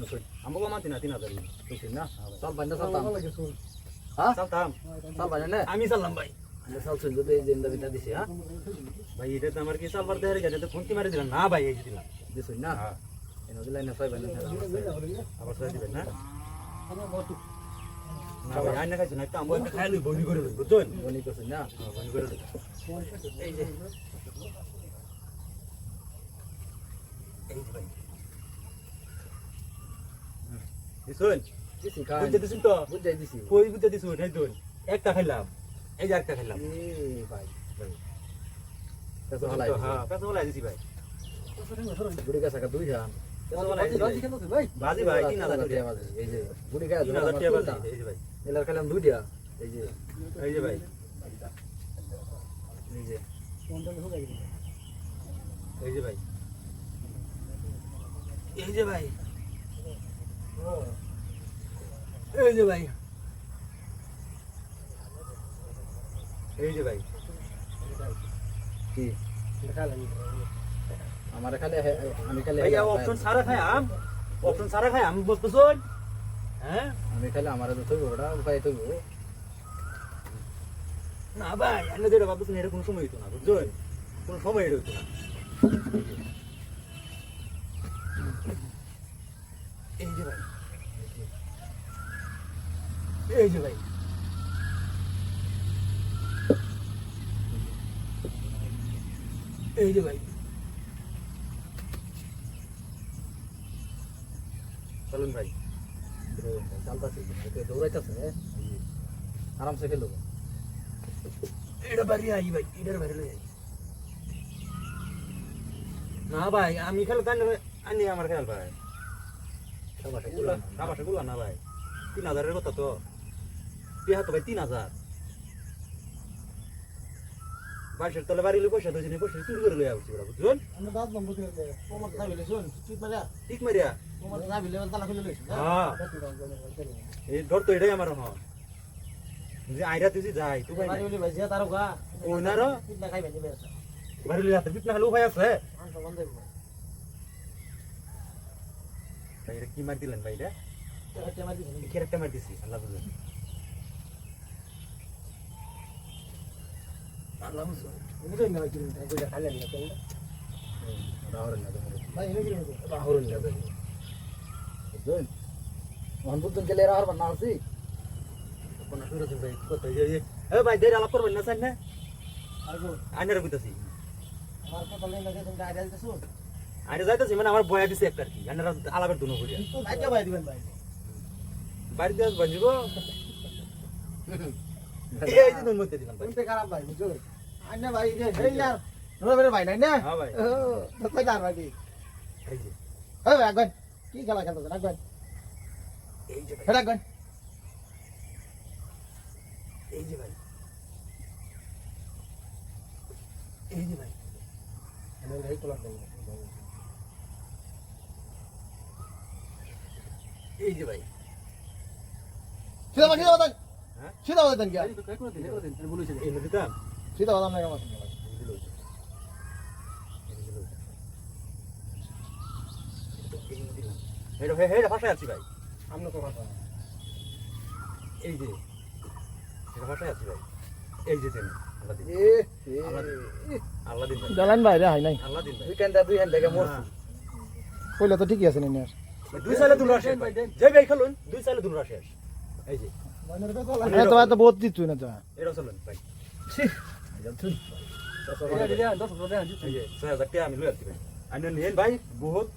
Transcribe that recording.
nusun. Ambo ko man tina-tina dari. Nusun na. Sal banda sal tam. Ha? Sal tam. Sal banda ne? Ami salam ভাই। আমরা sal sun যদি জিন্দা বিন্দা দিছি হ্যাঁ? ভাই এটা তো আমার কি সাল বার দেরে গেছে তো খুনতি মারি দিলাম না ভাই এই দিলাম। দিছুন না? হ্যাঁ। এনে দিলাই না ছয় বান্দা ছাড়া। আবার সই দিবেন না? না ভাই আইনা খাইছ না একটা আমবো একটা খাইলই বনি করে লই বুঝছেন? বনি করছুন না? হ্যাঁ বনি করে লই। এই যে এই যে ভাই। দিছুন? দিছি খান। বুঝতে দিছুন তো? বুঝাই দিছি। কই বুঝতে দিছুন এই দুন। একটা খাইলাম। এই যে একটা খাইলাম। এই ভাই। ভাই। কত হলাই? হ্যাঁ, কত হলাই দিছি ভাই। বুড়ি কাছে কা দুই খান। বাজি ভাই 3000 টাকা বাজি। এই যে বুড়ি কাছে 3000 টাকা বাজি এই যে ভাই। এলার খাইলাম দুইটা। এই যে এই যে ভাই। এই যে এই যে ভাই। এই যে ভাই। এই যে ভাই। এই যে ভাই। কি আমারে খালি আমি খালি ভাই অপশন সারা খাই আম। অপশন সারা খাই আম বুঝছুন? হ্যাঁ? আমি খালি আমারে তো তুই ওটা উপায় তুই না ভাই, এনে যেটা ভাবতেছেন এটা কোনো সময় হইতো না বুঝছেন? কোনো সময় এটা হইতো না। এই যে ভাই। এই যে ভাই। এই যে ভাই। চলুন ভাই। চালতাছি দৌড়াইতেছে আরামসে খেলো এটা বাড়ি আই ভাই, এটার বাড়ি লই আই। না ভাই, আমি খেলে তাই আনি আমার খেয়াল ভাই। সাবাসে গুলা না ভাই। 3000 এর কথা তো। বিয়া তো ভাই 3000। বাসের তলে বাড়ি লই পয়সা দইনি পয়সা চুরি করে লই আইছি ওরা বুঝছেন? আমরা দাঁত বন্ধ করে দেয় তোমার না বিলে শুন ঠিক মারিয়া ঠিক মারিয়া। তোমার না বিলে তালা খুলে লইছ হ্যাঁ। এই ডর তো এটাই আমার হ্যাঁ। যে আইরা তুই যাই তুই ভাই মারি বলি ভাই জিয়া তারও গা ও না র ঠিক না খাইবে নিবে আছে বাড়ি লই আসতে বিটনা খালি উপায় আছে। আন তো বন্ধ হইব ভাই এটা কি মার দিলেন ভাই এটা? এটা মারি দিছি কি একটা মার দিছি আল্লাহ বুঝে। আল্লাহ বুঝে। বুঝেন না কি এটা খাইলে না তো রাহরেন না ভাই এনে কি হইব রাহরেন না বুঝছেন মন বুদ্ধন গেলে রাহর বানা আছি কোন শুরু হচ্ছে ভাই কত এই এ ভাই দেরি আলাপ করবেন না স্যার না আগো আইনার কইতাছি আমার কথা লই লাগে তুমি আইডা দিতেছো আইনা যাইতাছি মানে আমার বয়া দিছে একটা কি আইনার আলাপের দুনো করিয়া আইটা ভাই দিবেন ভাই বাড়ি দিয়ে বাজিব এই যে দুন মধ্যে দিলাম ভাই কোনতে খারাপ ভাই বুঝছো আইনা ভাই রে এই यार নরে ভাই নাই না হ্যাঁ ভাই তো কই দার ভাই এই যে এই ভাই আগন কি খেলা খেলতেছ আগন এই যে ভাই হেড আগন এই যে ভাই এই যে ভাই এনে এই তোলা দেন এই যে ভাই সিধা বাদ হ্যাঁ সিধা বাদ দেন কি এই দিতাম সিধা বাদ না কেমন হেড হেড ভাষায় আছি ভাই আমরা তো কথা এই যে হেড ভাষায় আছি ভাই এই যে দেন আল্লাহ দিন আল্লাহ দিন ভাই জানেন ভাই রে হাই নাই আল্লাহ দিন ভাই দুই হ্যান্ড থেকে মরছি কইলে তো ঠিকই আছে নিয়ার দুই সালে দুনরা শেষ ভাই যে ভাই খেলুন দুই সালে দুনরা শেষ এই যে তো ভাই তো বহুত দিত না তো এটা চলুন ভাই জানতুন এই যে 6000 টাকা আমি লই আসছি ভাই আইন নিন ভাই বহুত